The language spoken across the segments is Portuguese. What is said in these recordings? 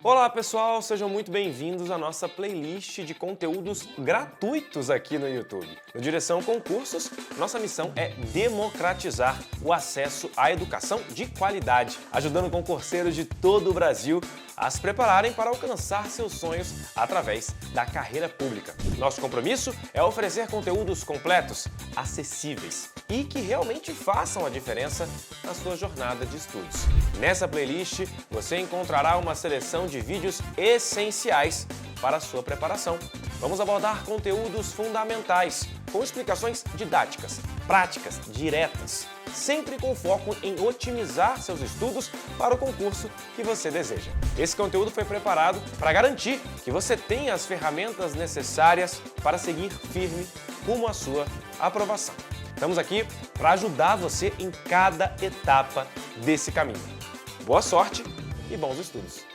Olá pessoal, sejam muito bem-vindos à nossa playlist de conteúdos gratuitos aqui no YouTube. No Direção Concursos, nossa missão é democratizar o acesso à educação de qualidade, ajudando concurseiros de todo o Brasil a se prepararem para alcançar seus sonhos através da carreira pública. Nosso compromisso é oferecer conteúdos completos, acessíveis e que realmente façam a diferença na sua jornada de estudos. Nessa playlist, você encontrará uma seleção de vídeos essenciais para a sua preparação. Vamos abordar conteúdos fundamentais, com explicações didáticas, práticas, diretas, sempre com foco em otimizar seus estudos para o concurso que você deseja. Esse conteúdo foi preparado para garantir que você tenha as ferramentas necessárias para seguir firme rumo à sua aprovação. Estamos aqui para ajudar você em cada etapa desse caminho. Boa sorte e bons estudos!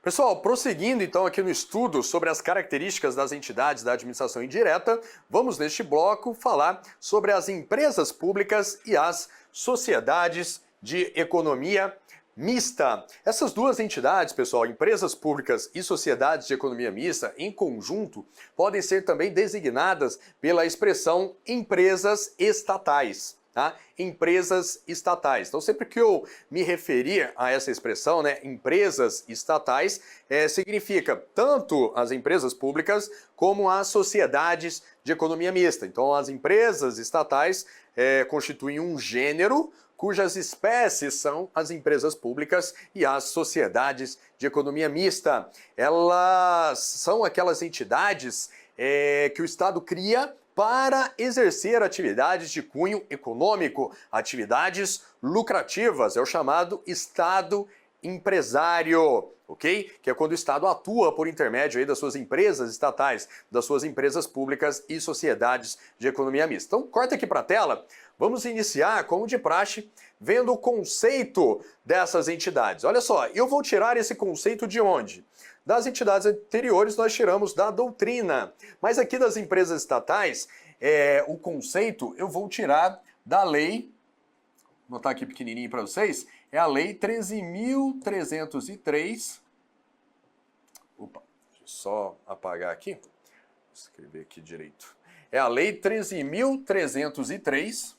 Pessoal, prosseguindo então aqui no estudo sobre as características das entidades da administração indireta, vamos neste bloco falar sobre as empresas públicas e as sociedades de economia mista. Essas duas entidades, pessoal, empresas públicas e sociedades de economia mista, em conjunto, podem ser também designadas pela expressão empresas estatais. Tá? Empresas estatais. Então, sempre que eu me referir a essa expressão, né, empresas estatais, significa tanto as empresas públicas como as sociedades de economia mista. Então, as empresas estatais constituem um gênero cujas espécies são as empresas públicas e as sociedades de economia mista. Elas são aquelas entidades que o Estado cria para exercer atividades de cunho econômico, atividades lucrativas, é o chamado Estado empresário, ok? Que é quando o Estado atua por intermédio aí das suas empresas estatais, das suas empresas públicas e sociedades de economia mista. Então, corta aqui para a tela, vamos iniciar, como de praxe, vendo o conceito dessas entidades. Olha só, eu vou tirar esse conceito de onde? Das entidades anteriores nós tiramos da doutrina, mas aqui das empresas estatais, o conceito eu vou tirar da lei, vou botar aqui pequenininho para vocês, é a lei 13.303, opa, deixa eu só apagar aqui, vou escrever aqui direito, é a lei 13.303,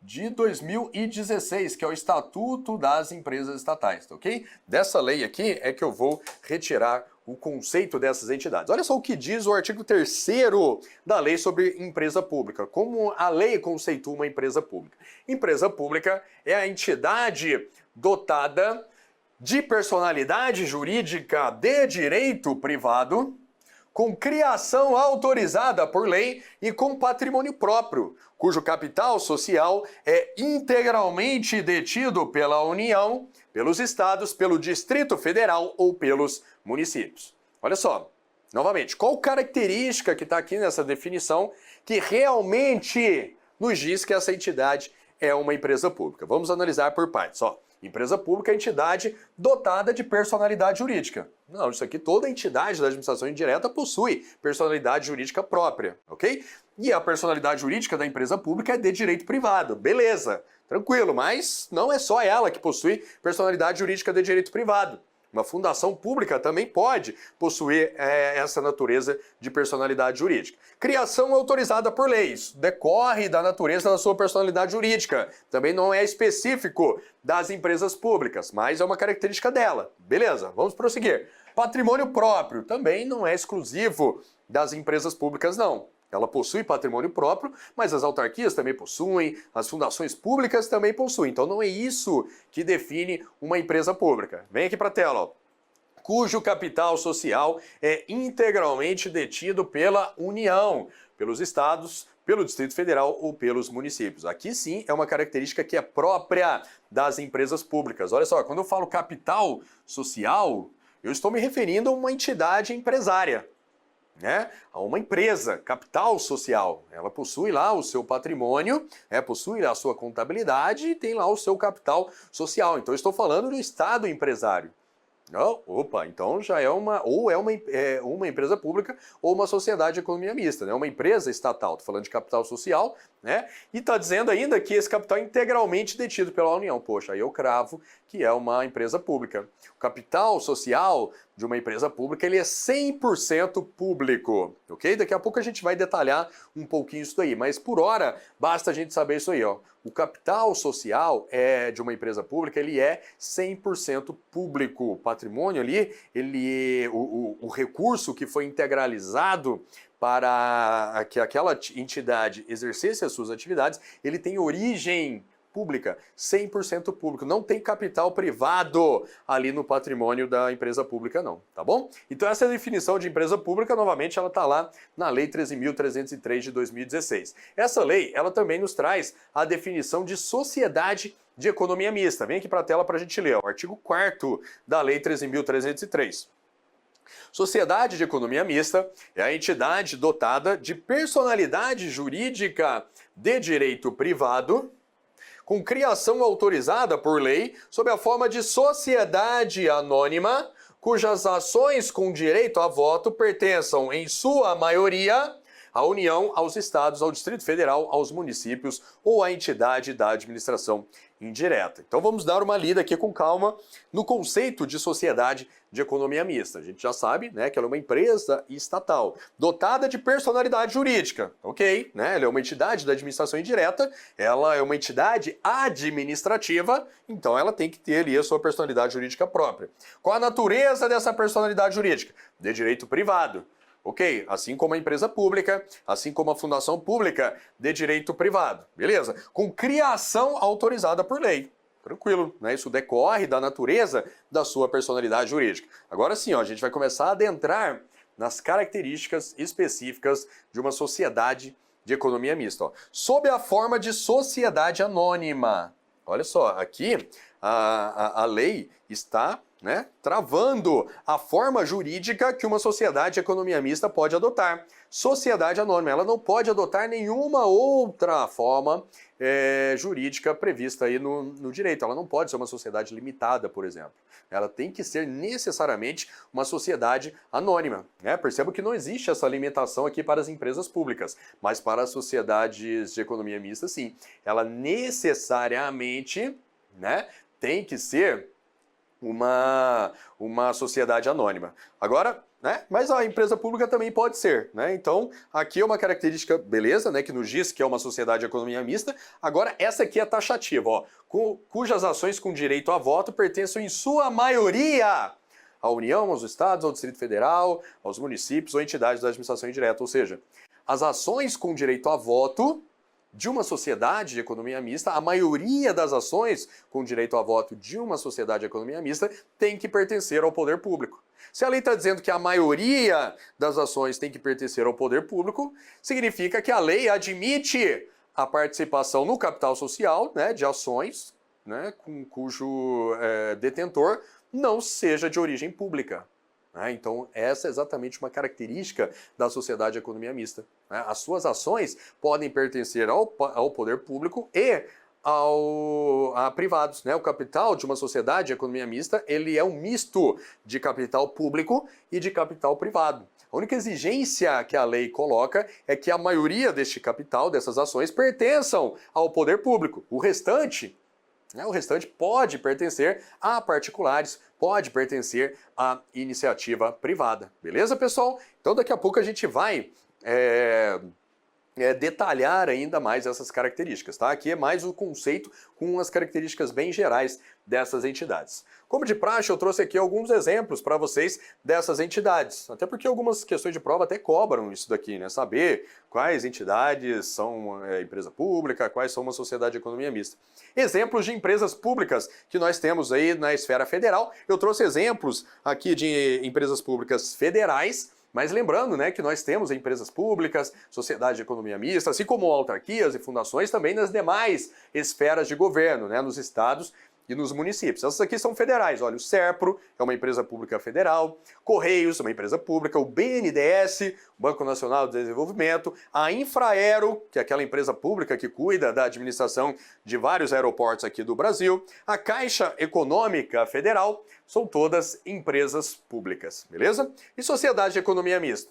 de 2016, que é o Estatuto das Empresas Estatais, tá ok? Dessa lei aqui é que eu vou retirar o conceito dessas entidades. Olha só o que diz o artigo 3º da lei sobre empresa pública. Como a lei conceitua uma empresa pública? Empresa pública é a entidade dotada de personalidade jurídica de direito privado, com criação autorizada por lei e com patrimônio próprio, cujo capital social é integralmente detido pela União, pelos estados, pelo Distrito Federal ou pelos municípios. Olha só, novamente, qual característica que está aqui nessa definição que realmente nos diz que essa entidade é uma empresa pública? Vamos analisar por partes, ó. Empresa pública é entidade dotada de personalidade jurídica. Não, isso aqui toda entidade da administração indireta possui personalidade jurídica própria, ok? E a personalidade jurídica da empresa pública é de direito privado, beleza, tranquilo, mas não é só ela que possui personalidade jurídica de direito privado. Uma fundação pública também pode possuir essa natureza de personalidade jurídica. Criação autorizada por leis, decorre da natureza da sua personalidade jurídica. Também não é específico das empresas públicas, mas é uma característica dela. Beleza, vamos prosseguir. Patrimônio próprio também não é exclusivo das empresas públicas, não. Ela possui patrimônio próprio, mas as autarquias também possuem, as fundações públicas também possuem. Então não é isso que define uma empresa pública. Vem aqui para a tela, ó. Cujo capital social é integralmente detido pela União, pelos estados, pelo Distrito Federal ou pelos municípios. Aqui sim é uma característica que é própria das empresas públicas. Olha só, quando eu falo capital social, eu estou me referindo a uma entidade empresária, né, a uma empresa, capital social. Ela possui lá o seu patrimônio, possui lá a sua contabilidade e tem lá o seu capital social. Então eu estou falando do Estado empresário. Não? Opa, então já é uma empresa pública ou uma sociedade de economia mista, né? Uma empresa estatal, estou falando de capital social, né? E está dizendo ainda que esse capital é integralmente detido pela União. Poxa, aí eu cravo que é uma empresa pública. O capital social de uma empresa pública, ele é 100% público, ok? Daqui a pouco a gente vai detalhar um pouquinho isso daí, mas por hora basta a gente saber isso aí, ó. O capital social de uma empresa pública, ele é 100% público. O patrimônio ali, o recurso que foi integralizado para que aquela entidade exercesse as suas atividades, ele tem origem pública, 100% público. Não tem capital privado ali no patrimônio da empresa pública, não, tá bom? Então essa definição de empresa pública, novamente, ela está lá na Lei 13.303 de 2016. Essa lei, ela também nos traz a definição de sociedade de economia mista. Vem aqui para a tela para a gente ler, o artigo 4º da Lei 13.303. Sociedade de economia mista é a entidade dotada de personalidade jurídica de direito privado, com criação autorizada por lei, sob a forma de sociedade anônima, cujas ações com direito a voto pertençam, em sua maioria, à União, aos Estados, ao Distrito Federal, aos municípios ou à entidade da administração indireta. Então vamos dar uma lida aqui com calma no conceito de sociedade de economia mista. A gente já sabe, né, que ela é uma empresa estatal, dotada de personalidade jurídica, ok? Né? Ela é uma entidade da administração indireta, ela é uma entidade administrativa, então ela tem que ter ali a sua personalidade jurídica própria. Qual a natureza dessa personalidade jurídica? De direito privado. Ok, assim como a empresa pública, assim como a fundação pública de direito privado, beleza? Com criação autorizada por lei. Tranquilo, né? Isso decorre da natureza da sua personalidade jurídica. Agora sim, ó, a gente vai começar a adentrar nas características específicas de uma sociedade de economia mista. Ó. Sob a forma de sociedade anônima. Olha só, aqui a lei está, né, travando a forma jurídica que uma sociedade de economia mista pode adotar. Sociedade anônima, ela não pode adotar nenhuma outra forma jurídica prevista aí no direito. Ela não pode ser uma sociedade limitada, por exemplo. Ela tem que ser necessariamente uma sociedade anônima. Né? Perceba que não existe essa limitação aqui para as empresas públicas, mas para as sociedades de economia mista, sim. Ela necessariamente, né, tem que ser uma sociedade anônima. Agora, né, mas a empresa pública também pode ser, né? Então, aqui é uma característica, beleza, né, que nos diz que é uma sociedade de economia mista. Agora, essa aqui é taxativa, ó, cujas ações com direito a voto pertencem em sua maioria à União, aos Estados, ao Distrito Federal, aos municípios ou entidades da administração indireta. Ou seja, as ações com direito a voto de uma sociedade de economia mista, a maioria das ações com direito a voto de uma sociedade de economia mista tem que pertencer ao poder público. Se a lei está dizendo que a maioria das ações tem que pertencer ao poder público, significa que a lei admite a participação no capital social, né, de ações, né, cujo detentor não seja de origem pública. Então, essa é exatamente uma característica da sociedade de economia mista. As suas ações podem pertencer ao poder público e a privados. O capital de uma sociedade de economia mista, ele é um misto de capital público e de capital privado. A única exigência que a lei coloca é que a maioria deste capital, dessas ações, pertençam ao poder público. O restante pode pertencer a particulares, pode pertencer à iniciativa privada. Beleza, pessoal? Então daqui a pouco a gente vai detalhar ainda mais essas características, tá? Aqui é mais o conceito com as características bem gerais dessas entidades. Como de praxe, eu trouxe aqui alguns exemplos para vocês dessas entidades, até porque algumas questões de prova até cobram isso daqui, né? Saber quais entidades são empresa pública, quais são uma sociedade de economia mista. Exemplos de empresas públicas que nós temos aí na esfera federal. Eu trouxe exemplos aqui de empresas públicas federais, mas lembrando, né, que nós temos empresas públicas, sociedade de economia mista, assim como autarquias e fundações também nas demais esferas de governo, né, nos estados e nos municípios. Essas aqui são federais. Olha, o SERPRO é uma empresa pública federal, Correios é uma empresa pública, o BNDES, Banco Nacional de Desenvolvimento, a Infraero, que é aquela empresa pública que cuida da administração de vários aeroportos aqui do Brasil, a Caixa Econômica Federal, são todas empresas públicas, beleza? E sociedade de economia mista?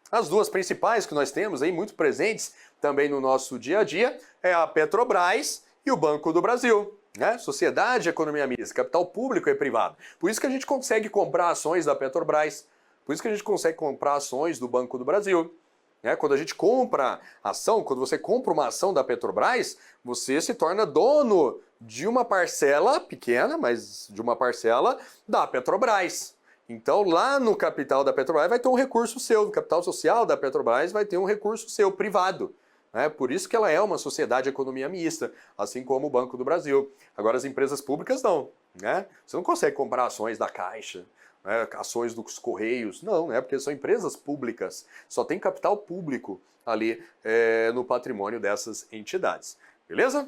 As duas principais que nós temos aí muito presentes também no nosso dia a dia é a Petrobras e o Banco do Brasil. Né? Sociedade, economia mista, capital público e privado. Por isso que a gente consegue comprar ações da Petrobras, por isso que a gente consegue comprar ações do Banco do Brasil. Né? Quando a gente compra ação, quando você compra uma ação da Petrobras, você se torna dono de uma parcela pequena, mas de uma parcela da Petrobras. Então lá no capital da Petrobras vai ter um recurso seu, no capital social da Petrobras vai ter um recurso seu, privado. Por isso que ela é uma sociedade de economia mista, assim como o Banco do Brasil. Agora as empresas públicas não. Né? Você não consegue comprar ações da Caixa, ações dos Correios, não, porque são empresas públicas. Só tem capital público ali no patrimônio dessas entidades. Beleza?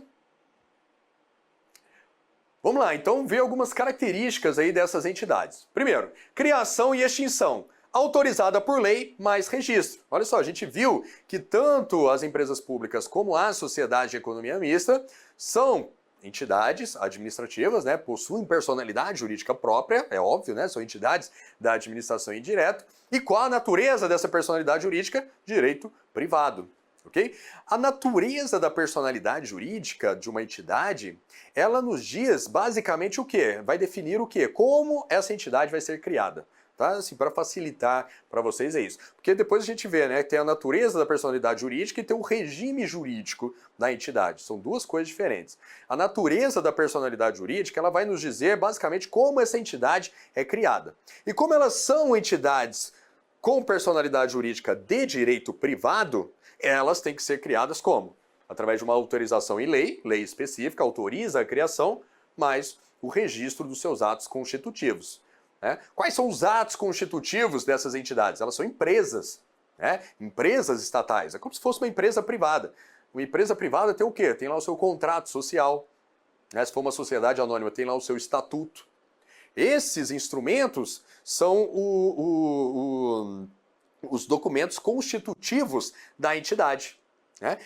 Vamos lá, então ver algumas características aí dessas entidades. Primeiro, criação e extinção. Autorizada por lei, mais registro. Olha só, a gente viu que tanto as empresas públicas como a sociedade de economia mista são entidades administrativas, possuem personalidade jurídica própria, é óbvio, são entidades da administração indireta. E qual a natureza dessa personalidade jurídica? Direito privado. Okay? A natureza da personalidade jurídica de uma entidade, ela nos diz basicamente o quê? Vai definir o quê? Como essa entidade vai ser criada. Tá? Assim, para facilitar para vocês é isso. Porque depois a gente vê, que tem a natureza da personalidade jurídica e tem o regime jurídico da entidade. São duas coisas diferentes. A natureza da personalidade jurídica, ela vai nos dizer basicamente como essa entidade é criada. E como elas são entidades com personalidade jurídica de direito privado, elas têm que ser criadas como? Através de uma autorização em lei específica, autoriza a criação, mas o registro dos seus atos constitutivos. Quais são os atos constitutivos dessas entidades? Elas são empresas, empresas estatais. É como se fosse uma empresa privada. Uma empresa privada tem o quê? Tem lá o seu contrato social. Se for uma sociedade anônima, tem lá o seu estatuto. Esses instrumentos são os documentos constitutivos da entidade.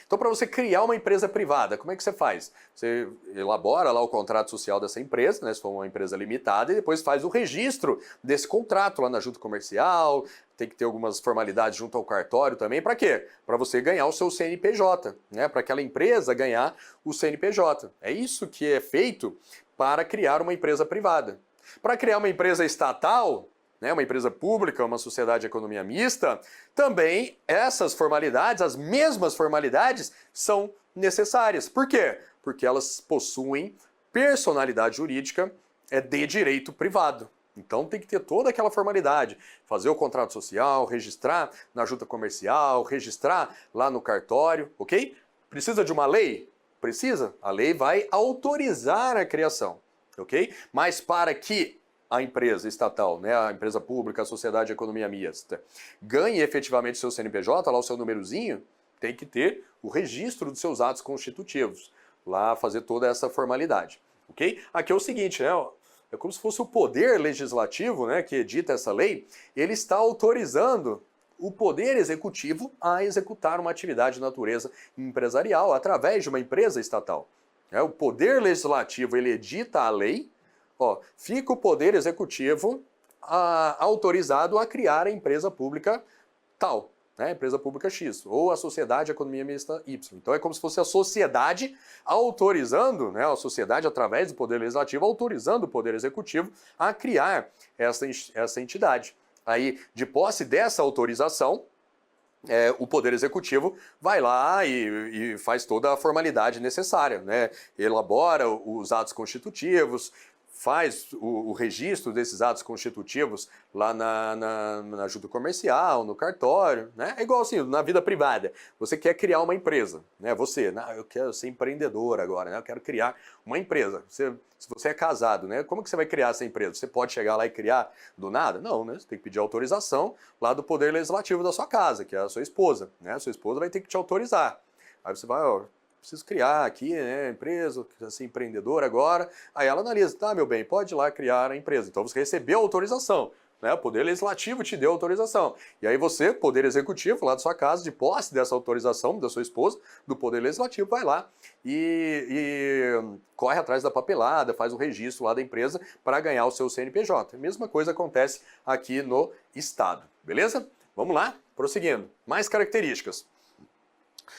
Então, para você criar uma empresa privada, como é que você faz? Você elabora lá o contrato social dessa empresa, se for uma empresa limitada, e depois faz o registro desse contrato lá na junta comercial, tem que ter algumas formalidades junto ao cartório também. Para quê? Para você ganhar o seu CNPJ, para aquela empresa ganhar o CNPJ. É isso que é feito para criar uma empresa privada. Para criar uma empresa estatal, uma empresa pública, uma sociedade de economia mista, também essas formalidades, as mesmas formalidades, são necessárias. Por quê? Porque elas possuem personalidade jurídica de direito privado. Então tem que ter toda aquela formalidade, fazer o contrato social, registrar na junta comercial, registrar lá no cartório, ok? Precisa de uma lei? Precisa. A lei vai autorizar a criação, ok? Mas para que a empresa estatal, a empresa pública, a sociedade de economia mista, ganhe efetivamente seu CNPJ, lá o seu númerozinho, tem que ter o registro dos seus atos constitutivos, lá fazer toda essa formalidade, ok? Aqui é o seguinte, é como se fosse o poder legislativo, que edita essa lei, ele está autorizando o poder executivo a executar uma atividade de natureza empresarial através de uma empresa estatal. O poder legislativo, ele edita a lei, fica o poder executivo autorizado a criar a empresa pública tal, empresa pública X, ou a sociedade de economia mista Y. Então é como se fosse a sociedade autorizando, a sociedade através do poder legislativo, autorizando o poder executivo a criar essa entidade. Aí, de posse dessa autorização, o Poder Executivo vai lá e faz toda a formalidade necessária, elabora os atos constitutivos, faz o registro desses atos constitutivos lá na junta comercial, no cartório, É igual assim, na vida privada. Você quer criar uma empresa, eu quero ser empreendedor agora, eu quero criar uma empresa. Se você é casado, como que você vai criar essa empresa? Você pode chegar lá e criar do nada? Não, Você tem que pedir autorização lá do Poder Legislativo da sua casa, que é a sua esposa, A sua esposa vai ter que te autorizar. Aí você vai, preciso criar aqui, empresa, ser empreendedor agora. Aí ela analisa, tá, meu bem, pode ir lá criar a empresa. Então você recebeu a autorização, O Poder Legislativo te deu autorização. E aí você, Poder Executivo, lá da sua casa, de posse dessa autorização da sua esposa, do Poder Legislativo, vai lá e corre atrás da papelada, faz o registro lá da empresa para ganhar o seu CNPJ. A mesma coisa acontece aqui no Estado, beleza? Vamos lá, prosseguindo. Mais características.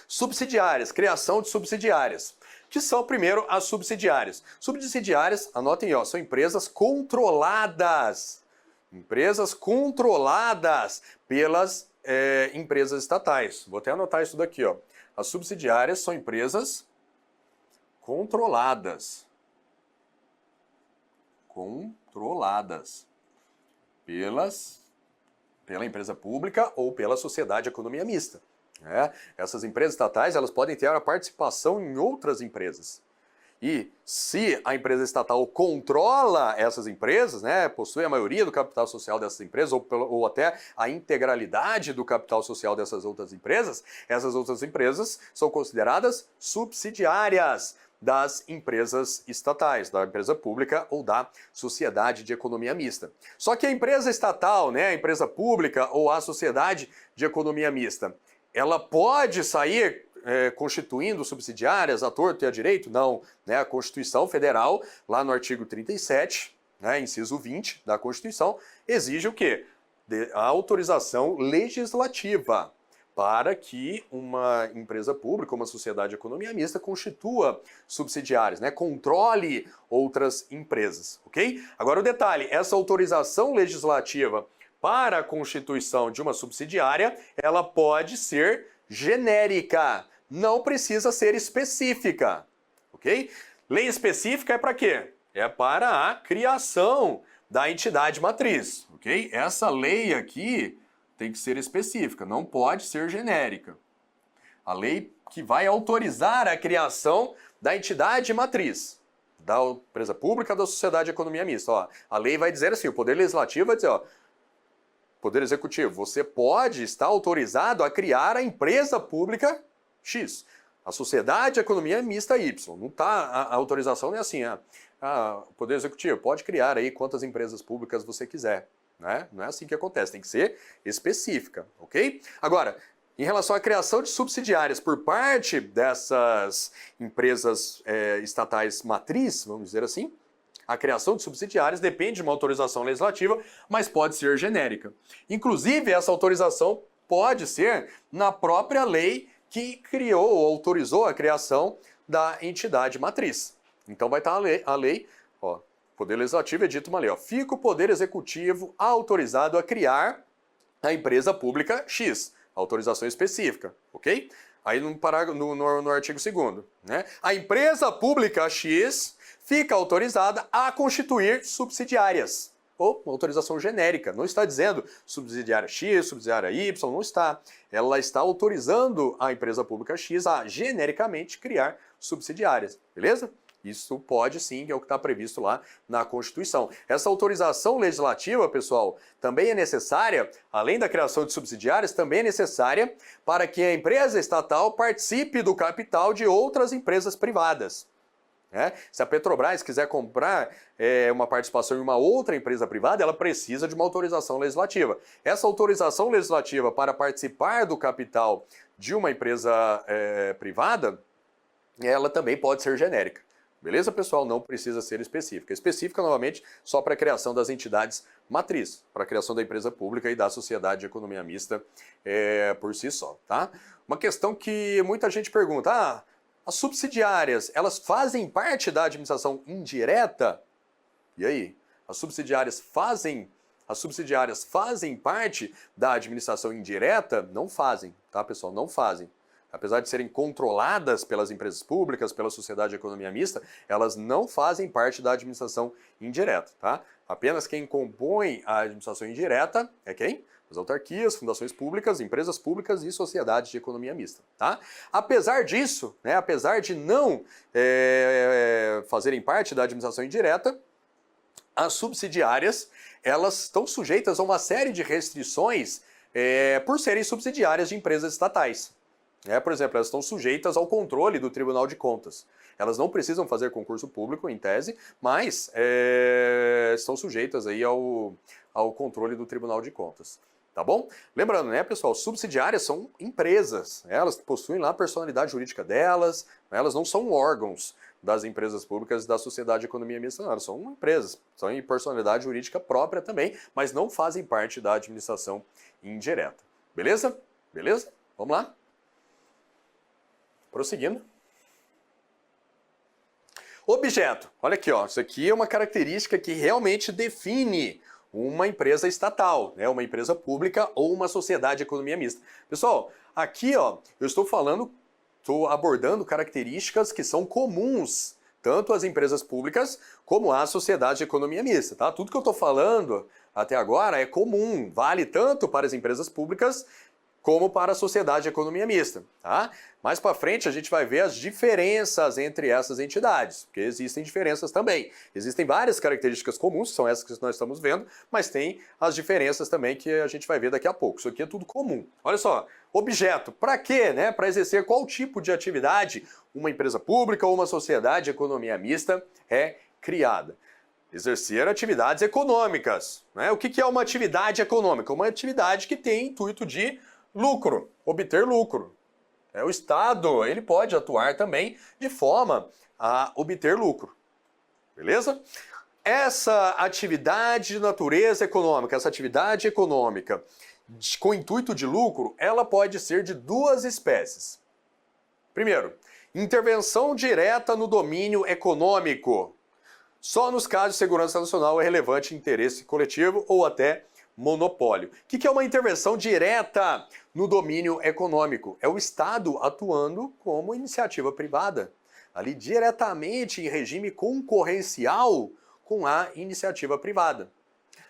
Subsidiárias, criação de subsidiárias, que são, primeiro, as subsidiárias. Subsidiárias, anotem aí, ó, são empresas controladas. Empresas controladas pelas empresas estatais. Vou até anotar isso daqui, ó. As subsidiárias são empresas controladas. Controladas pela empresa pública ou pela sociedade de economia mista. Essas empresas estatais, elas podem ter a participação em outras empresas. E se a empresa estatal controla essas empresas, né, possui a maioria do capital social dessas empresas, ou até a integralidade do capital social dessas outras empresas, essas outras empresas são consideradas subsidiárias das empresas estatais, da empresa pública ou da sociedade de economia mista. Só que a empresa estatal, né, a empresa pública ou a sociedade de economia mista, ela pode sair constituindo subsidiárias à torto e à direito? Não. Né? A Constituição Federal, lá no artigo 37, né, inciso 20 da Constituição, exige o quê? A autorização legislativa para que uma empresa pública, uma sociedade de economia mista, constitua subsidiárias, né? Controle outras empresas, ok? Agora o detalhe, essa autorização legislativa para a constituição de uma subsidiária, ela pode ser genérica, não precisa ser específica, ok? Lei específica é para quê? É para a criação da entidade matriz, ok? Essa lei aqui tem que ser específica, não pode ser genérica. A lei que vai autorizar a criação da entidade matriz, da empresa pública, da sociedade de economia mista. Ó, a lei vai dizer assim, o Poder Legislativo vai dizer, ó, Poder Executivo, você pode estar autorizado a criar a empresa pública X, a sociedade de economia mista Y. Não tá, a autorização não é assim, o Poder Executivo pode criar aí quantas empresas públicas você quiser. Né? Não é assim que acontece, tem que ser específica, ok? Agora, em relação à criação de subsidiárias por parte dessas empresas estatais matriz, vamos dizer assim, a criação de subsidiárias depende de uma autorização legislativa, mas pode ser genérica. Inclusive, essa autorização pode ser na própria lei que criou ou autorizou a criação da entidade matriz. Então vai estar a lei, ó, Poder Legislativo edita uma lei, ó, fica o Poder Executivo autorizado a criar a empresa pública X, autorização específica, ok? Aí no artigo 2º, né? A empresa pública X fica autorizada a constituir subsidiárias, ou uma autorização genérica, não está dizendo subsidiária X, subsidiária Y, não está. Ela está autorizando a empresa pública X a genericamente criar subsidiárias, beleza? Isso pode sim, que é o que está previsto lá na Constituição. Essa autorização legislativa, pessoal, também é necessária, além da criação de subsidiárias, também é necessária para que a empresa estatal participe do capital de outras empresas privadas. Se a Petrobras quiser comprar uma participação em uma outra empresa privada, ela precisa de uma autorização legislativa. Essa autorização legislativa para participar do capital de uma empresa privada, ela também pode ser genérica. Beleza, pessoal? Não precisa ser específica. Específica, novamente, só para a criação das entidades matriz, para a criação da empresa pública e da sociedade de economia mista por si só, tá? Uma questão que muita gente pergunta, as subsidiárias, elas fazem parte da administração indireta? E aí? As subsidiárias fazem parte da administração indireta? Não fazem, tá, pessoal? Não fazem. Apesar de serem controladas pelas empresas públicas, pela sociedade de economia mista, elas não fazem parte da administração indireta, tá? Apenas quem compõe a administração indireta é quem? As autarquias, fundações públicas, empresas públicas e sociedades de economia mista, tá? Apesar disso, né, apesar de não fazerem parte da administração indireta, as subsidiárias, elas estão sujeitas a uma série de restrições por serem subsidiárias de empresas estatais. Por exemplo, elas estão sujeitas ao controle do Tribunal de Contas. Elas não precisam fazer concurso público, em tese, mas estão sujeitas aí ao controle do Tribunal de Contas. Tá bom? Lembrando, né, pessoal, subsidiárias são empresas. Elas possuem lá a personalidade jurídica delas, elas não são órgãos das empresas públicas da sociedade de economia mista, não, elas são empresas, são em personalidade jurídica própria também, mas não fazem parte da administração indireta. Beleza? Beleza? Vamos lá? Prosseguindo. Objeto. Olha aqui, ó. Isso aqui é uma característica que realmente define uma empresa estatal, né? Uma empresa pública ou uma sociedade de economia mista. Pessoal, aqui, ó, eu estou abordando características que são comuns tanto às empresas públicas como à sociedade de economia mista, tá? Tudo que eu estou falando até agora é comum, vale tanto para as empresas públicas como para a sociedade de economia mista, tá? Mais para frente a gente vai ver as diferenças entre essas entidades, porque existem diferenças também. Existem várias características comuns, que são essas que nós estamos vendo, mas tem as diferenças também que a gente vai ver daqui a pouco. Isso aqui é tudo comum. Olha só, objeto, para quê, né? Para exercer qual tipo de atividade uma empresa pública ou uma sociedade de economia mista é criada? Exercer atividades econômicas, né? O que é uma atividade econômica? Uma atividade que tem intuito de lucro, obter lucro. O Estado, ele pode atuar também de forma a obter lucro. Beleza? Essa atividade de natureza econômica, essa atividade econômica com intuito de lucro, ela pode ser de duas espécies. Primeiro, intervenção direta no domínio econômico. Só nos casos de segurança nacional é relevante interesse coletivo ou até monopólio. O que é uma intervenção direta no domínio econômico? É o Estado atuando como iniciativa privada, ali diretamente em regime concorrencial com a iniciativa privada.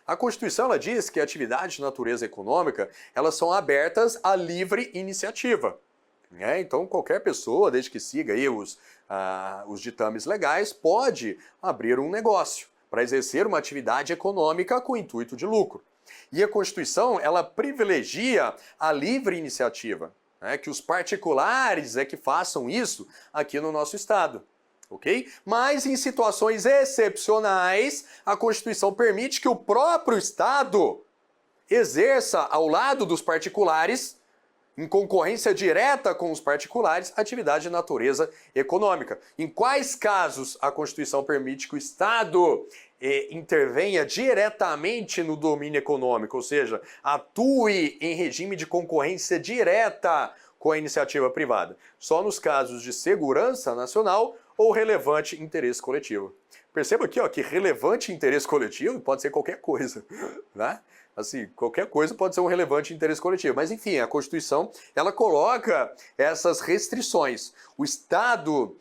A Constituição ela diz que atividades de natureza econômica elas são abertas à livre iniciativa. Então qualquer pessoa, desde que siga aí os ditames legais, pode abrir um negócio para exercer uma atividade econômica com intuito de lucro. E a Constituição, ela privilegia a livre iniciativa, né? Que os particulares é que façam isso aqui no nosso Estado, ok? Mas em situações excepcionais, a Constituição permite que o próprio Estado exerça ao lado dos particulares, em concorrência direta com os particulares, atividade de natureza econômica. Em quais casos a Constituição permite que o Estado intervenha diretamente no domínio econômico, ou seja, atue em regime de concorrência direta com a iniciativa privada? Só nos casos de segurança nacional ou relevante interesse coletivo. Perceba aqui, ó, que relevante interesse coletivo pode ser qualquer coisa, né? Assim, qualquer coisa pode ser um relevante interesse coletivo. Mas, enfim, a Constituição, ela coloca essas restrições. O Estado,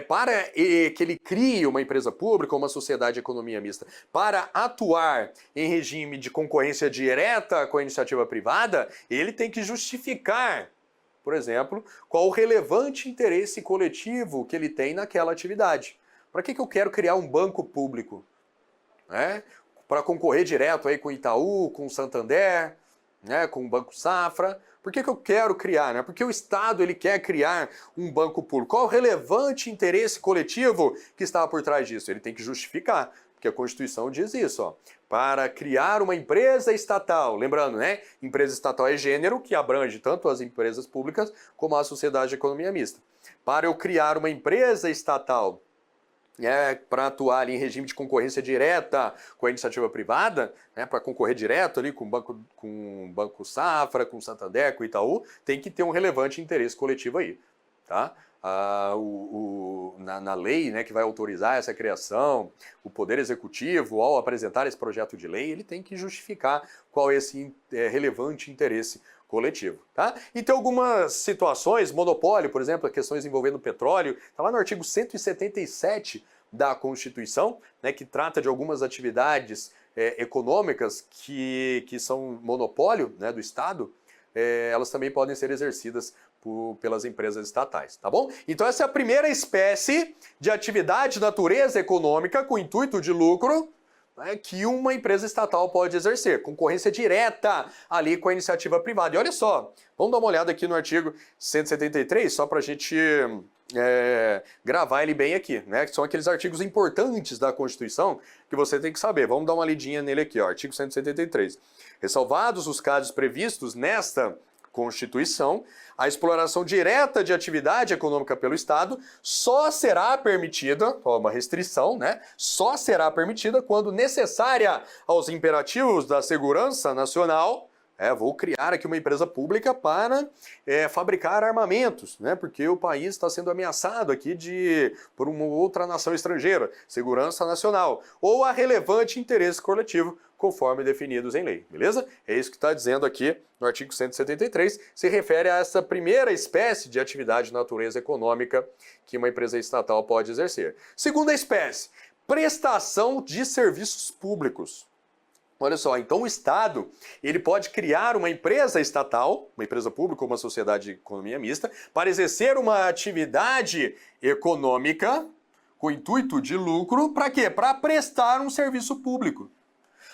para que ele crie uma empresa pública, uma sociedade de economia mista, para atuar em regime de concorrência direta com a iniciativa privada, ele tem que justificar, por exemplo, qual o relevante interesse coletivo que ele tem naquela atividade. Para que eu quero criar um banco público? Para concorrer direto aí com o Itaú, com o Santander, né, com o Banco Safra. Por que eu quero criar? Né? Porque o Estado ele quer criar um banco público. Qual o relevante interesse coletivo que está por trás disso? Ele tem que justificar, porque a Constituição diz isso. Ó, para criar uma empresa estatal, lembrando, né? Empresa estatal é gênero que abrange tanto as empresas públicas como a sociedade de economia mista. Para eu criar uma empresa estatal, para atuar ali em regime de concorrência direta com a iniciativa privada, né, para concorrer direto ali com o Banco Safra, com o Santander, com o Itaú, tem que ter um relevante interesse coletivo aí, tá? Na lei, né, que vai autorizar essa criação, o Poder Executivo, ao apresentar esse projeto de lei, ele tem que justificar qual é esse relevante interesse coletivo, tá? E tem algumas situações, monopólio, por exemplo, questões envolvendo petróleo, está lá no artigo 177 da Constituição, né, que trata de algumas atividades econômicas que são monopólio, né, do Estado, elas também podem ser exercidas pelas empresas estatais, tá bom? Então essa é a primeira espécie de atividade de natureza econômica com intuito de lucro, que uma empresa estatal pode exercer, concorrência direta ali com a iniciativa privada. E olha só, vamos dar uma olhada aqui no artigo 173, só para a gente gravar ele bem aqui, né? Que são aqueles artigos importantes da Constituição que você tem que saber. Vamos dar uma lidinha nele aqui, ó, artigo 173. Ressalvados os casos previstos nesta Constituição, a exploração direta de atividade econômica pelo Estado só será permitida, uma restrição, né? Só será permitida quando necessária aos imperativos da segurança nacional, Vou criar aqui uma empresa pública para fabricar armamentos, né? Porque o país está sendo ameaçado aqui por uma outra nação estrangeira, segurança nacional, ou a relevante interesse coletivo, conforme definidos em lei, beleza? É isso que está dizendo aqui no artigo 173, se refere a essa primeira espécie de atividade de natureza econômica que uma empresa estatal pode exercer. Segunda espécie, prestação de serviços públicos. Olha só, então o Estado, ele pode criar uma empresa estatal, uma empresa pública ou uma sociedade de economia mista, para exercer uma atividade econômica com intuito de lucro, para quê? Para prestar um serviço público.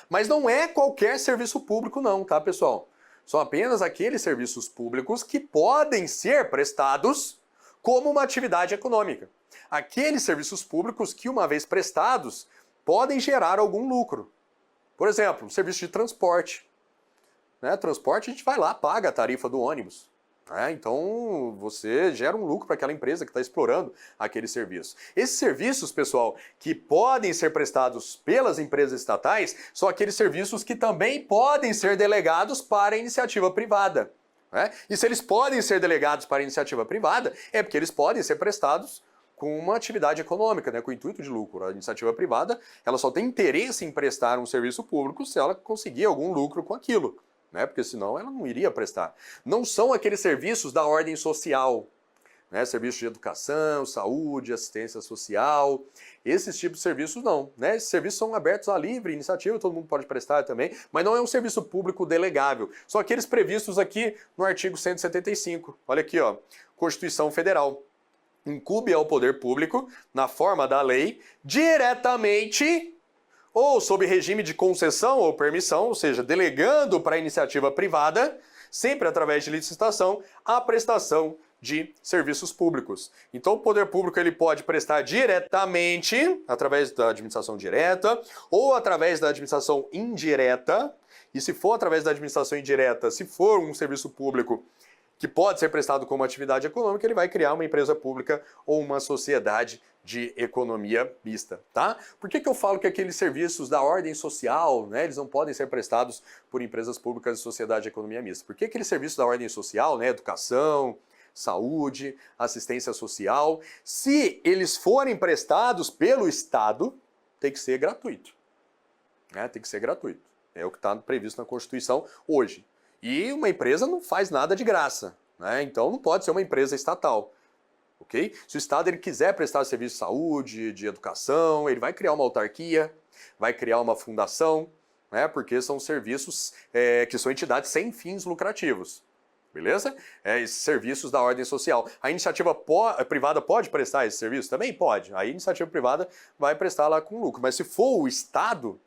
Mas não é qualquer serviço público não, tá, pessoal? São apenas aqueles serviços públicos que podem ser prestados como uma atividade econômica. Aqueles serviços públicos que, uma vez prestados, podem gerar algum lucro. Por exemplo, um serviço de transporte. Transporte, a gente vai lá, paga a tarifa do ônibus. Então, você gera um lucro para aquela empresa que está explorando aquele serviço. Esses serviços, pessoal, que podem ser prestados pelas empresas estatais, são aqueles serviços que também podem ser delegados para a iniciativa privada. E se eles podem ser delegados para a iniciativa privada, é porque eles podem ser prestados com uma atividade econômica, com intuito de lucro. A iniciativa privada, ela só tem interesse em prestar um serviço público se ela conseguir algum lucro com aquilo. Porque senão ela não iria prestar. Não são aqueles serviços da ordem social, serviços de educação, saúde, assistência social, esses tipos de serviços não. Esses serviços são abertos à livre iniciativa, todo mundo pode prestar também, mas não é um serviço público delegável. São aqueles previstos aqui no artigo 175. Olha aqui, ó, Constituição Federal. Incumbe ao poder público, na forma da lei, diretamente ou sob regime de concessão ou permissão, ou seja, delegando para a iniciativa privada, sempre através de licitação, a prestação de serviços públicos. Então o poder público ele pode prestar diretamente, através da administração direta, ou através da administração indireta, e se for através da administração indireta, se for um serviço público que pode ser prestado como atividade econômica, ele vai criar uma empresa pública ou uma sociedade de economia mista, tá? Por que eu falo que aqueles serviços da ordem social, eles não podem ser prestados por empresas públicas e sociedade de economia mista? Porque aqueles serviços da ordem social, educação, saúde, assistência social, se eles forem prestados pelo Estado, tem que ser gratuito. Tem que ser gratuito. É o que está previsto na Constituição hoje. E uma empresa não faz nada de graça, então não pode ser uma empresa estatal. Okay? Se o Estado ele quiser prestar serviço de saúde, de educação, ele vai criar uma autarquia, vai criar uma fundação, porque são serviços que são entidades sem fins lucrativos. Beleza? Esses serviços da ordem social. A iniciativa privada pode prestar esse serviço? Também pode. A iniciativa privada vai prestar lá com lucro. Mas se for o Estado,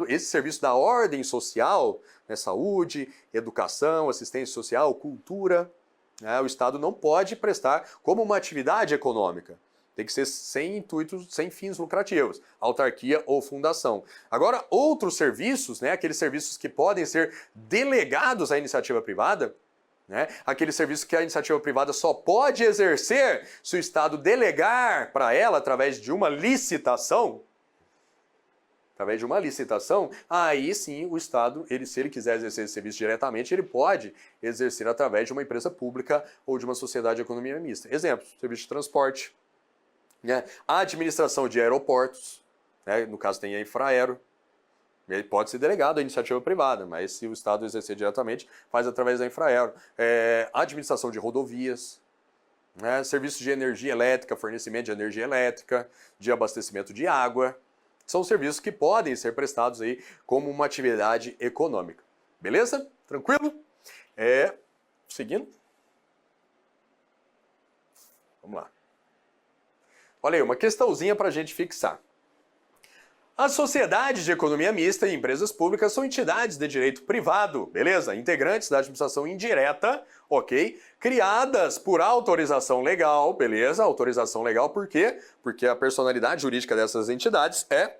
esse serviço da ordem social, saúde, educação, assistência social, cultura, o Estado não pode prestar como uma atividade econômica. Tem que ser sem intuitos, sem fins lucrativos, autarquia ou fundação. Agora, outros serviços, aqueles serviços que podem ser delegados à iniciativa privada, aquele serviço que a iniciativa privada só pode exercer se o Estado delegar para ela através de uma licitação, aí sim o Estado, se ele quiser exercer esse serviço diretamente, ele pode exercer através de uma empresa pública ou de uma sociedade de economia mista. Exemplo, serviço de transporte, a administração de aeroportos, no caso tem a Infraero, ele pode ser delegado à iniciativa privada, mas se o Estado exercer diretamente, faz através da Infraero. A administração de rodovias, serviços de energia elétrica, fornecimento de energia elétrica, de abastecimento de água, são serviços que podem ser prestados aí como uma atividade econômica. Beleza? Tranquilo? Seguindo. Vamos lá. Olha aí, uma questãozinha para a gente fixar. As sociedades de economia mista e empresas públicas são entidades de direito privado, beleza? Integrantes da administração indireta, ok? Criadas por autorização legal, beleza? Autorização legal por quê? Porque a personalidade jurídica dessas entidades é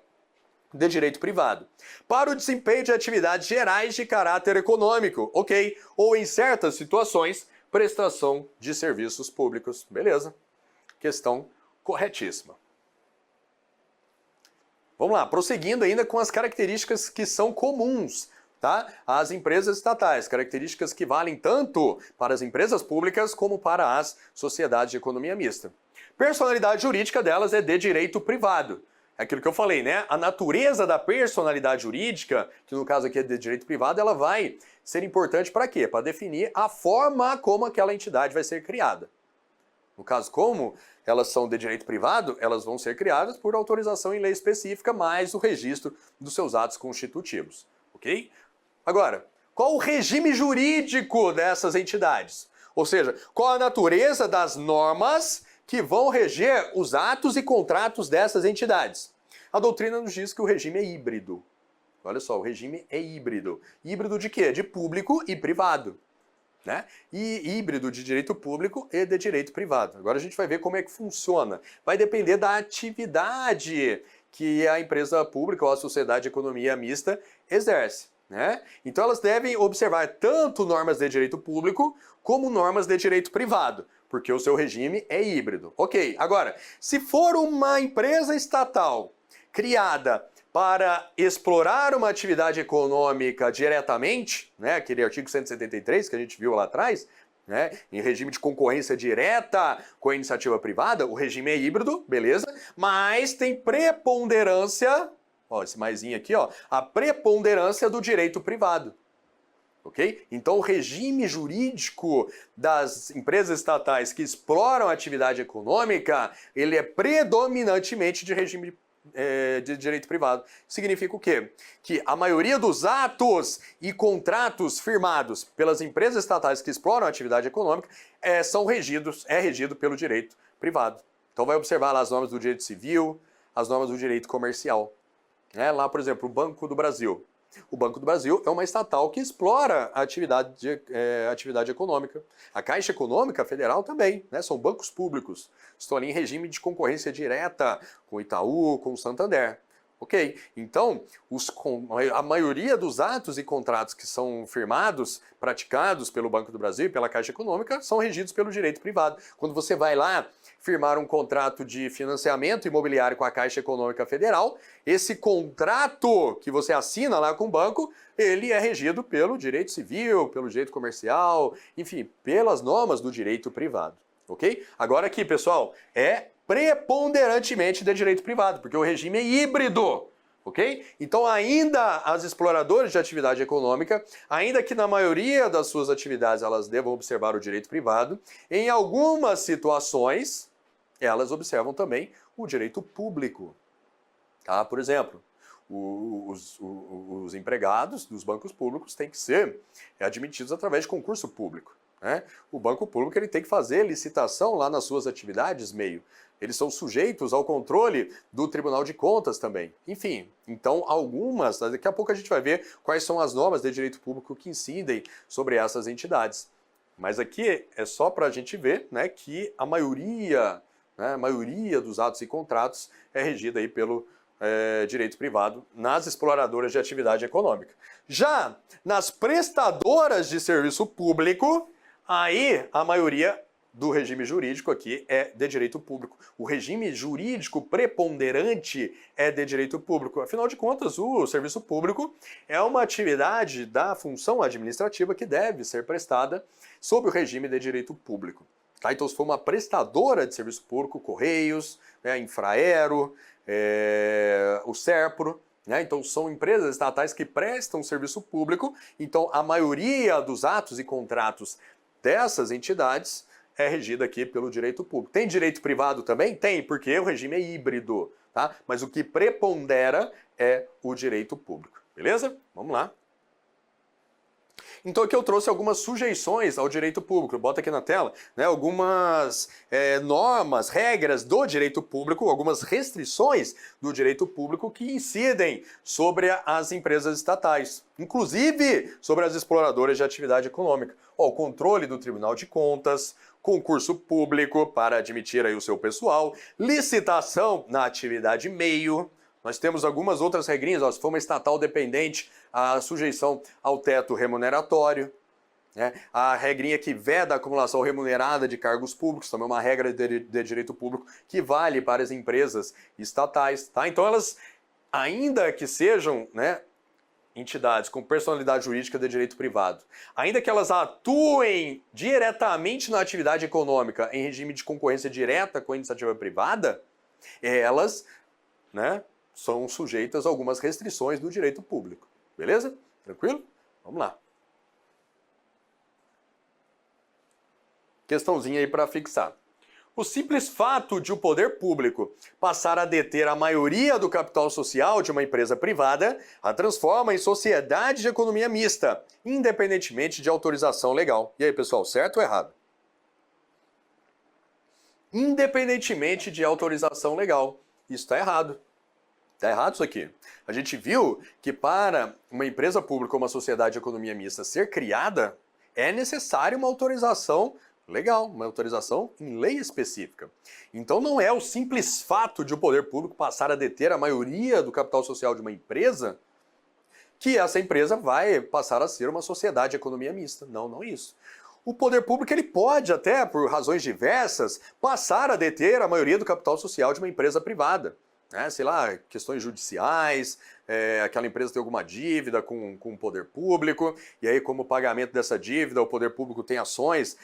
de direito privado. Para o desempenho de atividades gerais de caráter econômico, ok? Ou em certas situações, prestação de serviços públicos, beleza? Questão corretíssima. Vamos lá, prosseguindo ainda com as características que são comuns tá? As empresas estatais, características que valem tanto para as empresas públicas como para as sociedades de economia mista. Personalidade jurídica delas é de direito privado. É aquilo que eu falei, né? A natureza da personalidade jurídica, que no caso aqui é de direito privado, ela vai ser importante para quê? Para definir a forma como aquela entidade vai ser criada. No caso, como elas são de direito privado, elas vão ser criadas por autorização em lei específica, mais o registro dos seus atos constitutivos, ok? Agora, qual o regime jurídico dessas entidades? Ou seja, qual a natureza das normas que vão reger os atos e contratos dessas entidades? A doutrina nos diz que o regime é híbrido. Olha só, o regime é híbrido. Híbrido de quê? De público e privado. Né? E híbrido de direito público e de direito privado. Agora a gente vai ver como é que funciona. Vai depender da atividade que a empresa pública ou a sociedade de economia mista exerce. Né? Então elas devem observar tanto normas de direito público como normas de direito privado, porque o seu regime é híbrido. Ok, agora, se for uma empresa estatal criada para explorar uma atividade econômica diretamente, né, aquele artigo 173 que a gente viu lá atrás, né, em regime de concorrência direta com a iniciativa privada, o regime é híbrido, beleza, mas tem preponderância, ó, esse maisinho aqui, ó, a preponderância do direito privado. Ok? Então o regime jurídico das empresas estatais que exploram a atividade econômica, ele é predominantemente de regime de direito privado. Significa o quê? Que a maioria dos atos e contratos firmados pelas empresas estatais que exploram a atividade econômica é regido pelo direito privado. Então vai observar lá as normas do direito civil, as normas do direito comercial. Lá, por exemplo, o Banco do Brasil. O Banco do Brasil é uma estatal que explora a atividade econômica. A Caixa Econômica Federal também, né? São bancos públicos. Estão ali em regime de concorrência direta com o Itaú, com o Santander. Ok? Então, a maioria dos atos e contratos que são firmados, praticados pelo Banco do Brasil e pela Caixa Econômica, são regidos pelo direito privado. Quando você vai lá firmar um contrato de financiamento imobiliário com a Caixa Econômica Federal, esse contrato que você assina lá com o banco, ele é regido pelo direito civil, pelo direito comercial, enfim, pelas normas do direito privado, ok? Agora aqui, pessoal, é preponderantemente de direito privado, porque o regime é híbrido, ok? Então ainda as exploradoras de atividade econômica, ainda que na maioria das suas atividades elas devam observar o direito privado, em algumas situações elas observam também o direito público. Tá? Por exemplo, os empregados dos bancos públicos têm que ser admitidos através de concurso público. Né? O banco público ele tem que fazer licitação lá nas suas atividades meio. Eles são sujeitos ao controle do Tribunal de Contas também. Enfim, então algumas, daqui a pouco a gente vai ver quais são as normas de direito público que incidem sobre essas entidades. Mas aqui é só para a gente ver, né, que a maioria dos atos e contratos é regida aí pelo direito privado nas exploradoras de atividade econômica. Já nas prestadoras de serviço público, aí a maioria do regime jurídico aqui é de direito público. O regime jurídico preponderante é de direito público. Afinal de contas, o serviço público é uma atividade da função administrativa que deve ser prestada sob o regime de direito público. Tá? Então, se for uma prestadora de serviço público, Correios, né, Infraero, o Serpro, né? Então são empresas estatais que prestam serviço público, então a maioria dos atos e contratos dessas entidades é regida aqui pelo direito público. Tem direito privado também? Tem, porque o regime é híbrido, tá? Mas o que prepondera é o direito público, beleza? Vamos lá. Então aqui eu trouxe algumas sujeições ao direito público, bota aqui na tela, né, algumas normas, regras do direito público, algumas restrições do direito público que incidem sobre as empresas estatais, inclusive sobre as exploradoras de atividade econômica. O controle do Tribunal de Contas, concurso público para admitir aí o seu pessoal, licitação na atividade meio. Nós temos algumas outras regrinhas, se for uma estatal dependente, a sujeição ao teto remuneratório, né? A regrinha que veda a acumulação remunerada de cargos públicos, também é uma regra de direito público que vale para as empresas estatais. Tá? Então elas, ainda que sejam, né, entidades com personalidade jurídica de direito privado, ainda que elas atuem diretamente na atividade econômica em regime de concorrência direta com a iniciativa privada, elas, né, são sujeitas a algumas restrições do direito público. Beleza? Tranquilo? Vamos lá. Questãozinha aí para fixar. O simples fato de o poder público passar a deter a maioria do capital social de uma empresa privada a transforma em sociedade de economia mista, independentemente de autorização legal. E aí, pessoal, certo ou errado? Independentemente de autorização legal. Isso está errado. Está errado isso aqui. A gente viu que para uma empresa pública ou uma sociedade de economia mista ser criada, é necessária uma autorização legal, uma autorização em lei específica. Então não é o simples fato de o poder público passar a deter a maioria do capital social de uma empresa que essa empresa vai passar a ser uma sociedade de economia mista. Não, não é isso. O poder público ele pode até, por razões diversas, passar a deter a maioria do capital social de uma empresa privada. Sei lá, questões judiciais, aquela empresa tem alguma dívida com o poder público, e aí como pagamento dessa dívida, o poder público tem ações,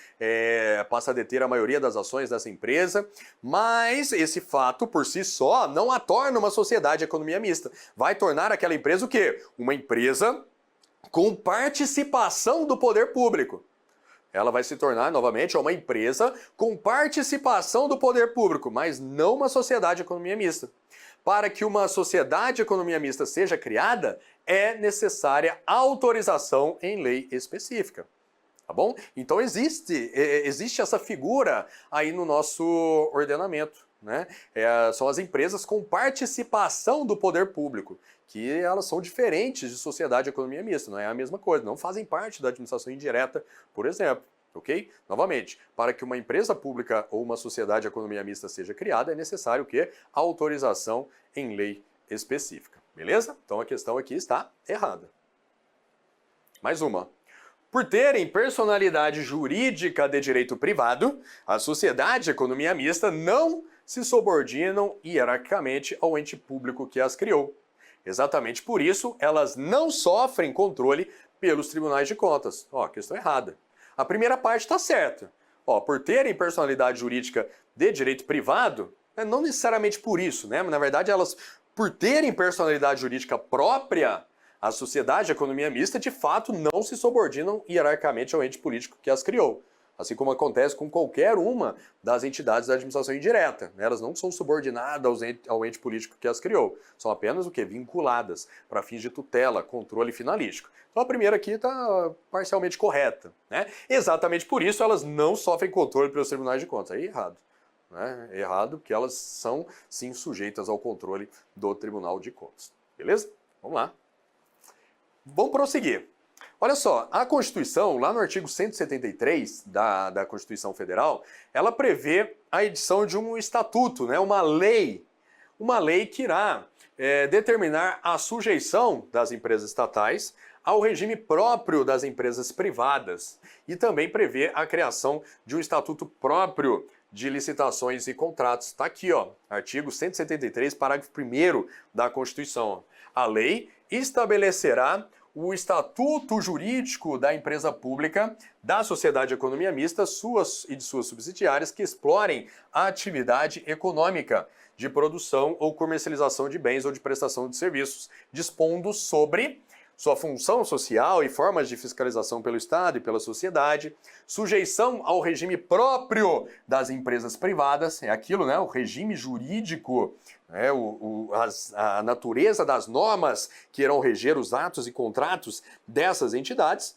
passa a deter a maioria das ações dessa empresa, mas esse fato por si só não a torna uma sociedade de economia mista. Vai tornar aquela empresa o quê? Uma empresa com participação do poder público. Ela vai se tornar, novamente, uma empresa com participação do poder público, mas não uma sociedade de economia mista. Para que uma sociedade de economia mista seja criada, é necessária autorização em lei específica. Tá bom? Então existe essa figura aí no nosso ordenamento, né? São as empresas com participação do poder público, que elas são diferentes de sociedade de economia mista, não é a mesma coisa, não fazem parte da administração indireta, por exemplo. Ok? Novamente, para que uma empresa pública ou uma sociedade de economia mista seja criada, é necessário o quê? Autorização em lei específica. Beleza? Então a questão aqui está errada. Mais uma. Por terem personalidade jurídica de direito privado, a sociedade de economia mista não se subordinam hierarquicamente ao ente público que as criou. Exatamente por isso, elas não sofrem controle pelos tribunais de contas. Questão errada. A primeira parte está certa. Por terem personalidade jurídica de direito privado, não necessariamente por isso, né? Mas, na verdade, elas, por terem personalidade jurídica própria, a sociedade de economia mista, de fato, não se subordinam hierarquicamente ao ente político que as criou. Assim como acontece com qualquer uma das entidades da administração indireta. Elas não são subordinadas ao ente político que as criou. São apenas o quê? Vinculadas para fins de tutela, controle finalístico. Então a primeira aqui está parcialmente correta, né? Exatamente por isso elas não sofrem controle pelos tribunais de contas. Aí é errado. Né? É errado porque elas são, sim, sujeitas ao controle do Tribunal de Contas. Beleza? Vamos lá. Vamos prosseguir. Olha só, a Constituição, lá no artigo 173 da Constituição Federal, ela prevê a edição de um estatuto, né, uma lei que irá determinar a sujeição das empresas estatais ao regime próprio das empresas privadas e também prevê a criação de um estatuto próprio de licitações e contratos. Está aqui, artigo 173, parágrafo 1º da Constituição. A lei estabelecerá o estatuto jurídico da empresa pública, da sociedade de economia mista e de suas subsidiárias que explorem a atividade econômica de produção ou comercialização de bens ou de prestação de serviços, dispondo sobre sua função social e formas de fiscalização pelo Estado e pela sociedade, sujeição ao regime próprio das empresas privadas, é aquilo, né, o regime jurídico, né, a natureza das normas que irão reger os atos e contratos dessas entidades,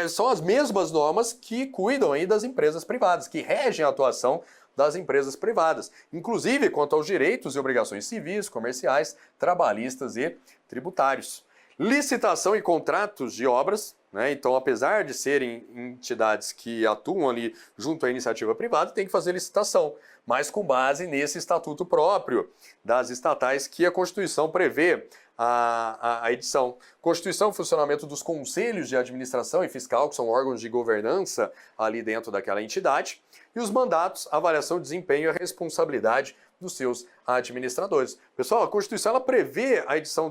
são as mesmas normas que cuidam aí das empresas privadas, que regem a atuação das empresas privadas, inclusive quanto aos direitos e obrigações civis, comerciais, trabalhistas e tributários. Licitação e contratos de obras, né? Então, apesar de serem entidades que atuam ali junto à iniciativa privada, tem que fazer licitação, mas com base nesse estatuto próprio das estatais que a Constituição prevê a edição. Constituição e funcionamento dos conselhos de administração e fiscal, que são órgãos de governança ali dentro daquela entidade, e os mandatos, avaliação, desempenho e a responsabilidade dos seus administradores. Pessoal, a Constituição ela prevê a edição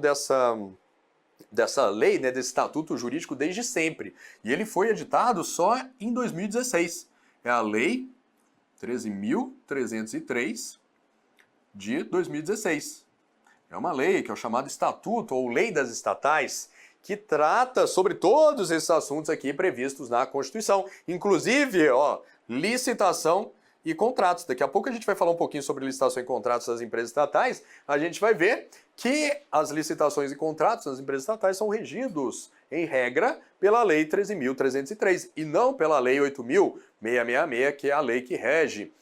dessa lei, né, desse estatuto jurídico desde sempre. E ele foi editado só em 2016. É a Lei 13.303 de 2016. É uma lei que é o chamado Estatuto ou Lei das Estatais, que trata sobre todos esses assuntos aqui previstos na Constituição. Inclusive, licitação e contratos. Daqui a pouco a gente vai falar um pouquinho sobre licitação e contratos das empresas estatais. A gente vai ver que as licitações e contratos das empresas estatais são regidos, em regra, pela Lei 13.303 e não pela Lei 8.666, que é a lei que rege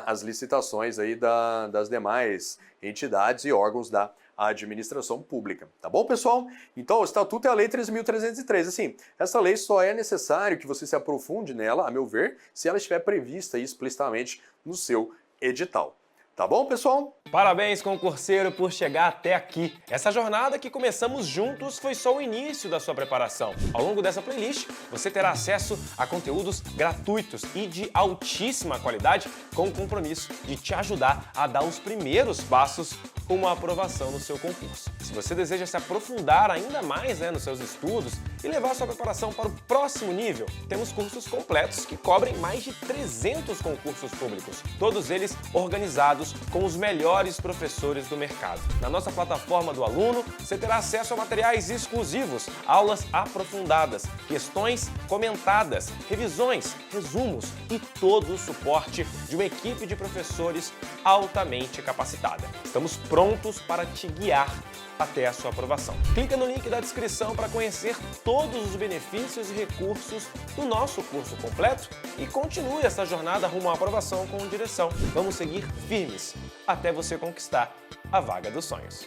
as licitações aí das demais entidades e órgãos da administração pública. Tá bom, pessoal? Então, o Estatuto é a Lei 13.303. Assim, essa lei só é necessário que você se aprofunde nela, a meu ver, se ela estiver prevista aí explicitamente no seu edital. Tá bom, pessoal? Parabéns, concurseiro, por chegar até aqui. Essa jornada que começamos juntos foi só o início da sua preparação. Ao longo dessa playlist, você terá acesso a conteúdos gratuitos e de altíssima qualidade, com o compromisso de te ajudar a dar os primeiros passos rumo à aprovação no seu concurso. Se você deseja se aprofundar ainda mais nos seus estudos e levar a sua preparação para o próximo nível, temos cursos completos que cobrem mais de 300 concursos públicos, todos eles organizados com os melhores professores do mercado. Na nossa plataforma do aluno, você terá acesso a materiais exclusivos, aulas aprofundadas, questões comentadas, revisões, resumos e todo o suporte de uma equipe de professores altamente capacitada. Estamos prontos para te guiar até a sua aprovação. Clica no link da descrição para conhecer todos os benefícios e recursos do nosso curso completo e continue essa jornada rumo à aprovação com direção. Vamos seguir firmes até você conquistar a vaga dos sonhos.